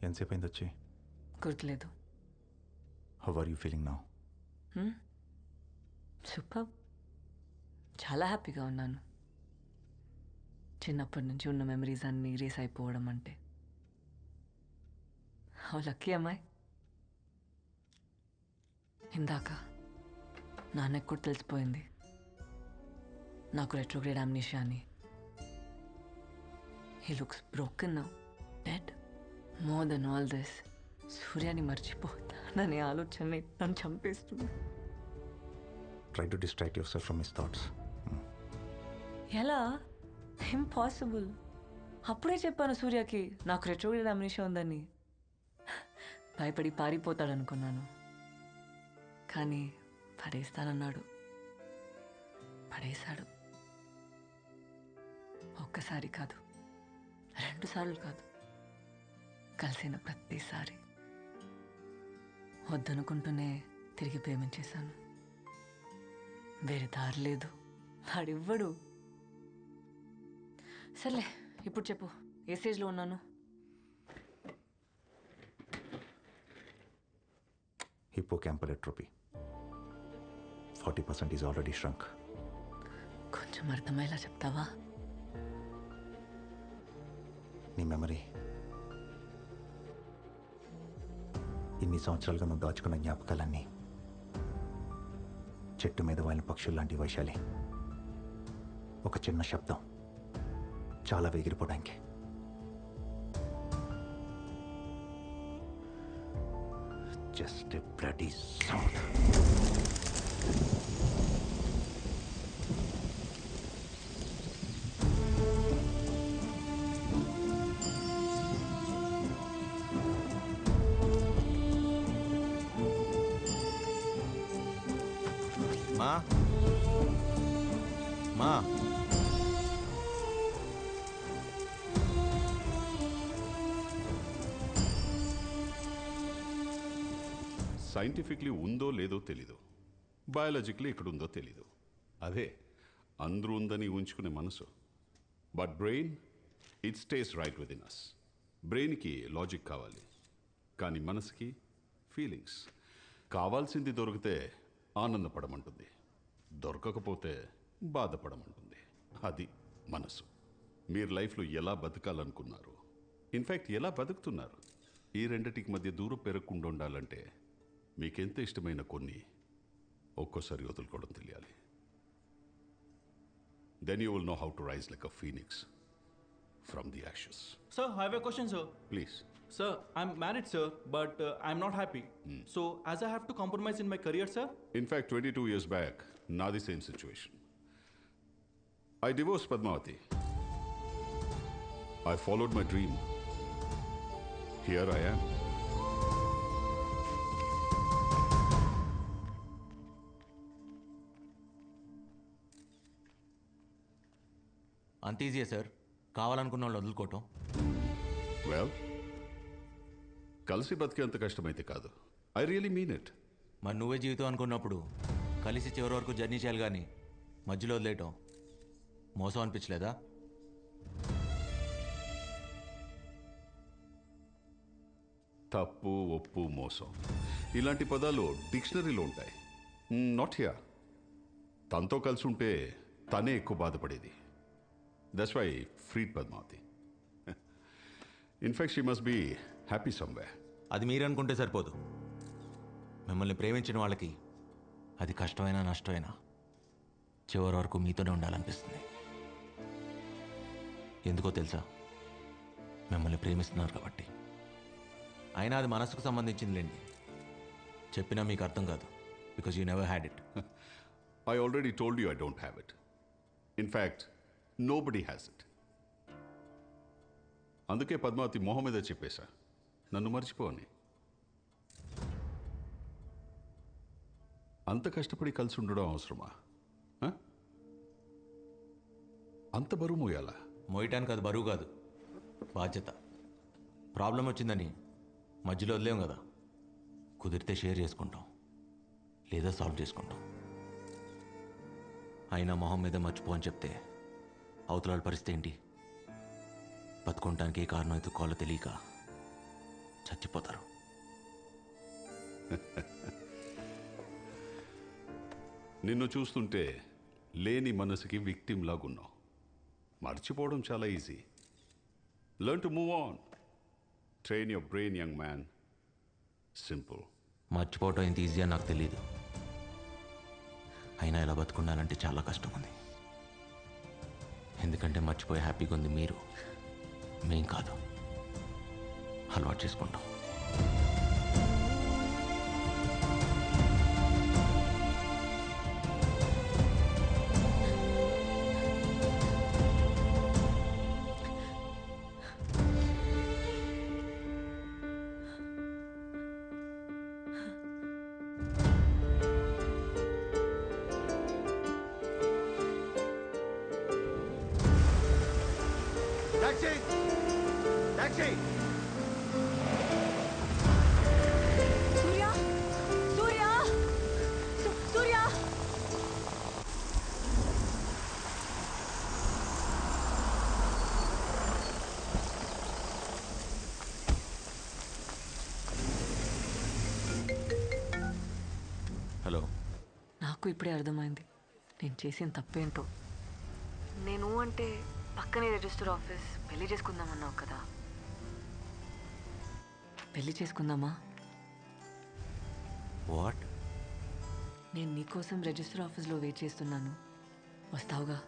ఎంతసేపు అయింది వచ్చి? గుర్తులేదు. How are you feeling now? Super. చాలా హ్యాపీగా ఉన్నాను. చిన్నప్పటి నుంచి ఉన్న మెమరీస్ అన్నీ రీస్ అయిపోవడం అంటే హౌ లక్కీ అమ్మాయి. ఇందాక నాన్నకు కూడా తెలిసిపోయింది నాకు రెట్రోగ్రేడ్ అమ్నీషియా అని. He looks broken now, dead. More than all this, సూర్యాని మర్చిపోతాననే ఆలోచన నన్ను చంపేస్తుంది. Try to distract yourself from his thoughts. ఎలా? ఇంపాసిబుల్. అప్పుడే చెప్పాను సూర్యకి నాకు రెట్రోగ్రేడ్ అమ్నీషియా ఉందని. భయపడి పారిపోతాడనుకున్నాను, కానీ పడేస్తానన్నాడు. పడేశాడు. ఒక్కసారి కాదు, 2 సార్లు కాదు, కలిసిన ప్రతిసారి వద్దనుకుంటూనే తిరిగి ప్రేమించేశాను. వేరే దారి లేదు, వాడివ్వడు. సర్లే, ఇప్పుడు చెప్పు, ఏ స్టేజ్లో ఉన్నాను? Hippocampal atrophy 40% is already ష్రంక్. కొంచెం అర్థమయ్యేలా చెప్తావా? నీ మెమరీ, ఇన్ని సంవత్సరాలుగా నువ్వు దాచుకున్న జ్ఞాపకాలన్నీ చెట్టు మీద వాలిన పక్షులు లాంటి వైశాలి. ఒక చిన్న శబ్దం చాలా వేగిరిపోవడానికి. Just a bloody sound. మా మా సైంటిఫిక్లీ ఉందో లేదో తెలీదు, బయాలజిక్లీ ఇక్కడ ఉందో తెలీదు. అదే అందరూ ఉందని ఊహించుకునే మనసు. But brain, it stays right within us. బ్రెయిన్కి లాజిక్ కావాలి, కానీ మనసుకి ఫీలింగ్స్. కావాల్సింది దొరికితే ఆనందపడమంటుంది, దొరకకపోతే బాధపడమంటుంది. అది మనసు. మీరు లైఫ్లో ఎలా బతకాలనుకున్నారు, ఇన్ఫ్యాక్ట్ ఎలా బతుకుతున్నారు, ఈ రెండిటికి మధ్య దూరం పెరగకుండా ఉండాలంటే మీకెంత ఇష్టమైన కొన్ని ఒక్కోసారి వదులుకోవడం తెలియాలి. Then you will know how to rise like a phoenix from the ashes. Sir, I have a question, sir. Please. Sir, I'm married, sir, but I'm not happy. So, as I have to compromise in my career, sir? In fact 22 years back నాది same situation. I divorce Padmavathi. I followed my dream. Here I am. అంత ఈజీయే sir, కావాలనుకున్న వాళ్ళు వదులుకోవటం. Well, కలిసి బతికేంత కష్టమైతే కాదు. I really mean it. మరి నువ్వే జీవితం అనుకున్నప్పుడు కలిసి చివరి వరకు జర్నీ చేయాలి, కానీ మధ్యలో వదిలేయటం మోసం అనిపించలేదా? తప్పు, ఒప్పు, మోసం ఇలాంటి పదాలు డిక్షనరీలో ఉంటాయి. Not here. తనతో కలిసి ఉంటే తనే ఎక్కువ బాధపడేది. That's why freed Padmavathi. In fact she must be happy somewhere. అది మీరు అనుకుంటే సరిపోదు. మిమ్మల్ని ప్రేమించిన వాళ్ళకి అది కష్టమైనా నష్టమైనా చివరి వరకు మీతోనే ఉండాలనిపిస్తుంది. ఎందుకో తెలుసా? మిమ్మల్ని ప్రేమిస్తున్నారు కాబట్టి. అయినా అది మనసుకు సంబంధించింది లేండి, చెప్పినా మీకు అర్థం కాదు. Because you never had it. I already told you I don't have it. In fact nobody has it. అందుకే పద్మావతి మొహం మీద చెప్పేశా, నన్ను మర్చిపోని. అంత కష్టపడి కలిసి ఉండడం అవసరమా? అంత బరువు మోయాలా? మోయటానికి అది బరువు కాదు, బాధ్యత. ప్రాబ్లం వచ్చిందని మధ్యలో వదిలేం కదా. కుదిరితే షేర్ చేసుకుంటాం, లేదా సాల్వ్ చేసుకుంటాం. అయినా మొహం మీద మర్చిపో అని చెప్తే అవతల పరిస్థితి ఏంటి? బతుకుంటానికి ఏ కారణం ఎత్తుకోవాలో తెలియక చచ్చిపోతారు. నిన్ను చూస్తుంటే లేని మనసుకి విక్టిమ్ లాగున్నావు. మర్చిపోవడం చాలా easy. Learn to move on. Train your brain young man. Simple. మర్చిపోవటం ఎంత ఈజీ అని నాకు తెలియదు. అయినా ఇలా బతుకుండాలంటే చాలా కష్టం ఉంది. ఎందుకంటే మర్చిపోయి హ్యాపీగా ఉంది మీరు, మేం కాదు. అలవాటు చేసుకుంటాం. టాక్సీ టాక్సీ సూర్య సూర్య సూర్య హలో. నాకు ఇప్పుడే అర్థమైంది నేను చేసిన తప్పేంటో. నేను అంటే పక్కనే రిజిస్టర్ ఆఫీస్ పెళ్లి చేసుకుందామన్నావు కదా. పెళ్లి చేసుకుందామా? వాట్? నేను నీకోసం రిజిస్టర్ ఆఫీస్లో వెయిట్ చేస్తున్నాను, వస్తావుగా?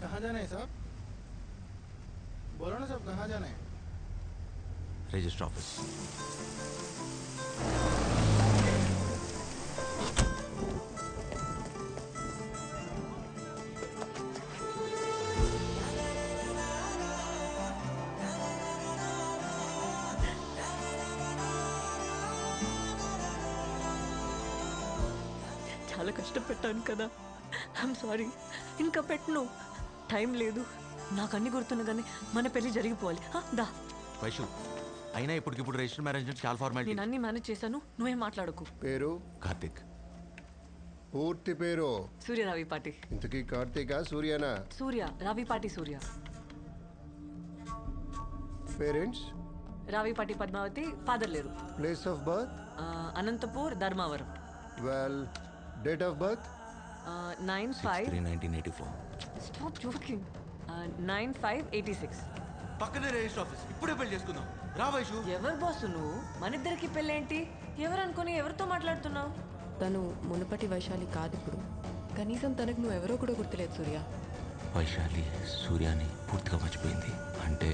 कहाँ जाना है साहब? बोलो ना साहब, कहाँ जाना है? Register office. చాలా కష్టపెట్టాను కదా, ఐఎమ్ సారీ. ఇంకా పెట్టను, టైం లేదు. నాకు అన్ని గుర్తున్నగానే మన పెళ్లి జరిగిపోవాలి. దా. వైషు, అయినా ఇప్పటికిప్పుడు రిజిస్టర్ మ్యారేజ్ అంటే చాలా ఫార్మాలిటీ. నేను అన్ని మేనేజ్ చేశాను, నువ్వేం మాట్లాడకు. పేరు? కార్తిక్. పూర్తి పేరు? సూర్య రావిపాటి. ఇంతకీ కార్తీకా సూర్యనా? సూర్య రావిపాటి సూర్య. పేరెంట్స్? రావిపాటి పద్మావతి, ఫాదర్ లేరు. Place of birth? Anantapur, Dharmavaram. Well, date of birth? 9/5. 1984. Stop joking. 9/5/86. పక్కనే రిజిస్టర్ ఆఫీస్. ఇప్పుడే పెళ్లి చేసుకుందాం. రా వైషు. ఎవరు బాసు నువ్వు? మన ఇద్దరికి పెళ్ళేంటి? ఎవరు అనుకుని ఎవరితో మాట్లాడుతున్నావు? తను మునుపటి వైశాలి కాదు ఇప్పుడు. కనీసం తనకు నువ్వెవరో కూడా గుర్తులేదు సూర్య. వైశాలి సూర్యాని పూర్తిగా మర్చిపోయింది. అంటే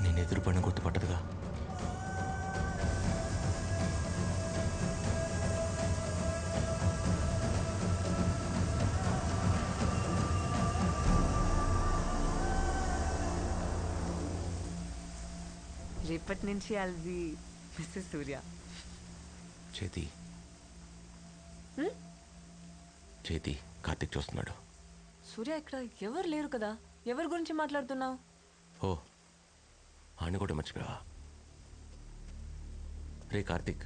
నేను ఎదురు పని గుర్తుపట్టదుగా. రేపటి నుంచి ఐల్ బి మిస్సెస్ సూర్య. చేతి చేతి కార్తిక్ చూస్తున్నాడు. సూర్య ఇక్కడ ఎవరు లేరు కదా, ఎవరి గురించి మాట్లాడుతున్నావు? ఓ, అని కూడా మర్చిపోయావా? రే కార్తిక్,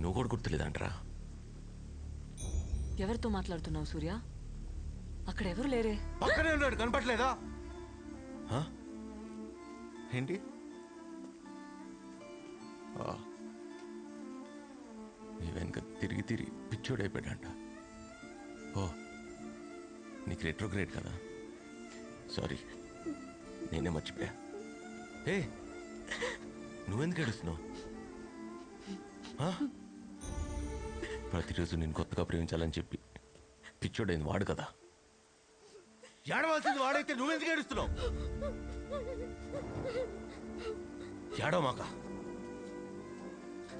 నువ్వు కూడా గుర్తులేదంటరా? ఎవరితో మాట్లాడుతున్నావు సూర్య? అక్కడ ఎవరు లేరే. పక్కనే ఉన్నాడు, కనపట్లేదా? ఏంటి? నీ వెనక తిరిగి తిరిగి పిచ్చోడైపోయాడంట. ఓ, నీకు రెట్రోగ్రేడ్ కదా, సారీ, నేనే మర్చిపోయా. ఏ, నువ్వెందుకు ఏడుస్తున్నావు? ప్రతిరోజు నేను కొత్తగా ప్రేమించాలని చెప్పి పిచ్చోడైంది వాడు కదా. ఏడవలసింది వాడైతే నువ్వెందుకు ఏడుస్తున్నావు? ఏడవమాక,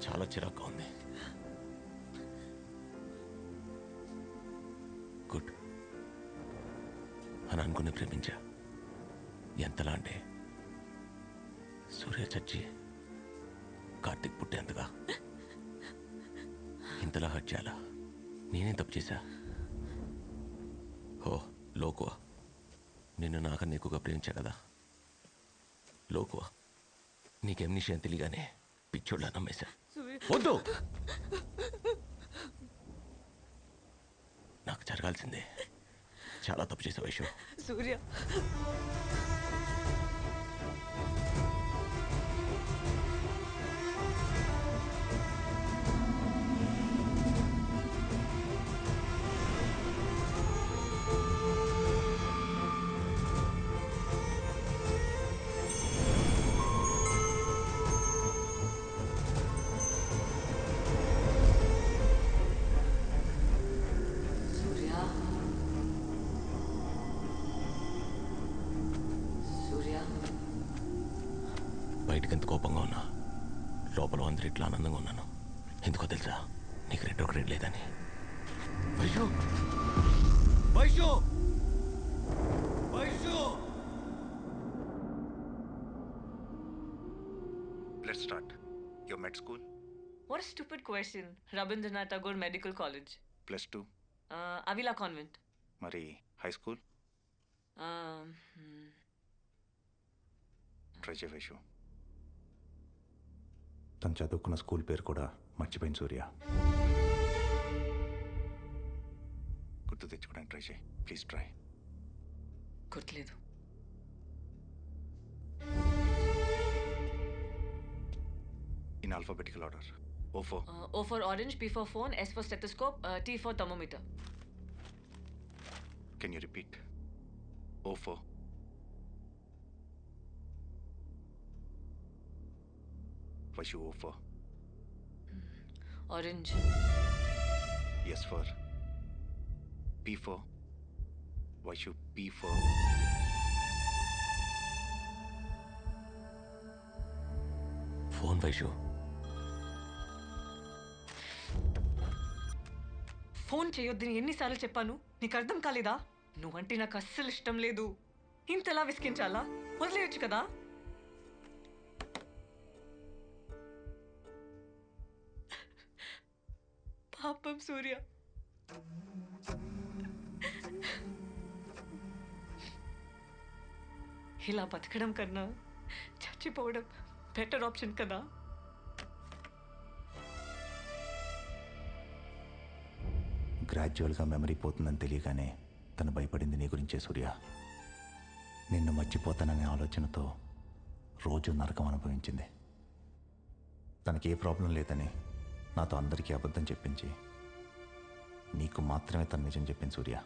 చాలా చిరాగ్గా ఉంది. గుడ్ అని అనుకుని ప్రేమించా. ఎంతలా అంటే సూర్య చచ్చి కార్తిక్ పుట్టేంతగా. ఇంతలా హర్ట్ చేయాలా? నేనేం తప్పు చేశా? ఓ లోకువా, నిన్ను నాకన్నా ఎక్కువగా ప్రేమించా కదా. లోకువా, నీకేం నిషయం తెలియగానే పిచ్చోళ్ళ నమ్మేశా. వద్దు, నాకు జరగాల్సిందే. చాలా తప్పు చేసా వైషు. సూర్య బయటకు ఎంత కోపంగా ఉన్నా లోపల అందరూ ఇట్లా ఆనందంగా ఉన్నాను. ఎందుకో తెలుసా? నీకు రెట్రోగ్రేడ్ లేదని. Vaishu Vaishu Vaishu let's start. Your med school What a stupid question. Rabindranath Tagore Medical College. +2. Avila Convent. మరి హై స్కూల్ ట్రై చేయవేషు. తను చదువుకున్న స్కూల్ పేరు కూడా మర్చిపోయింది సూర్య. గుర్తు తెచ్చుకోవడానికి ట్రై చేయి ప్లీజ్. ట్రై. గుర్తులేదు. In alphabetical order. O4. O for orange, P for phone, S for stethoscope, T for thermometer. Can you repeat? O4. Vaishu O4. Orange. S for P4. Vaishu P4. Phone Vaishu. Phone చేయొద్దని ఎన్నిసార్లు చెప్పాను? నీకు అర్థం కాలేదా? నువ్వంటే నాకు అస్సలు ఇష్టం లేదు. ఇంతలా విసిగించాలా? వదిలేయచ్చు కదా. పాపం సూర్య. ఇలా బతకడం కన్నా చచ్చిపోవడం బెటర్ ఆప్షన్ కదా. గ్రాడ్యువల్గా మెమరీ పోతుందని తెలియగానే తను భయపడింది నీ గురించే సూర్య. నిన్ను మర్చిపోతాననే ఆలోచనతో రోజు నరకం అనుభవించింది. తనకి ఏ ప్రాబ్లం లేదని నాతో అందరికీ అబద్ధం చెప్పించి నీకు మాత్రమే తను నిజం చెప్పింది సూర్య.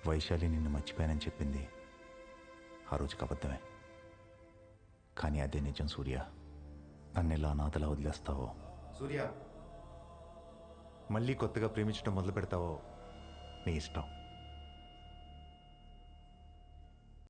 వైశాలి నిన్ను మర్చిపోయానని చెప్పింది ఆ రోజుకి అబద్ధమే. కానీ అదే నిజం సూర్య. నన్ను ఎలా అనాథలా వదిలేస్తావో సూర్య, మళ్ళీ కొత్తగా ప్రేమించడం మొదలు పెడతావో నీ ఇష్టం.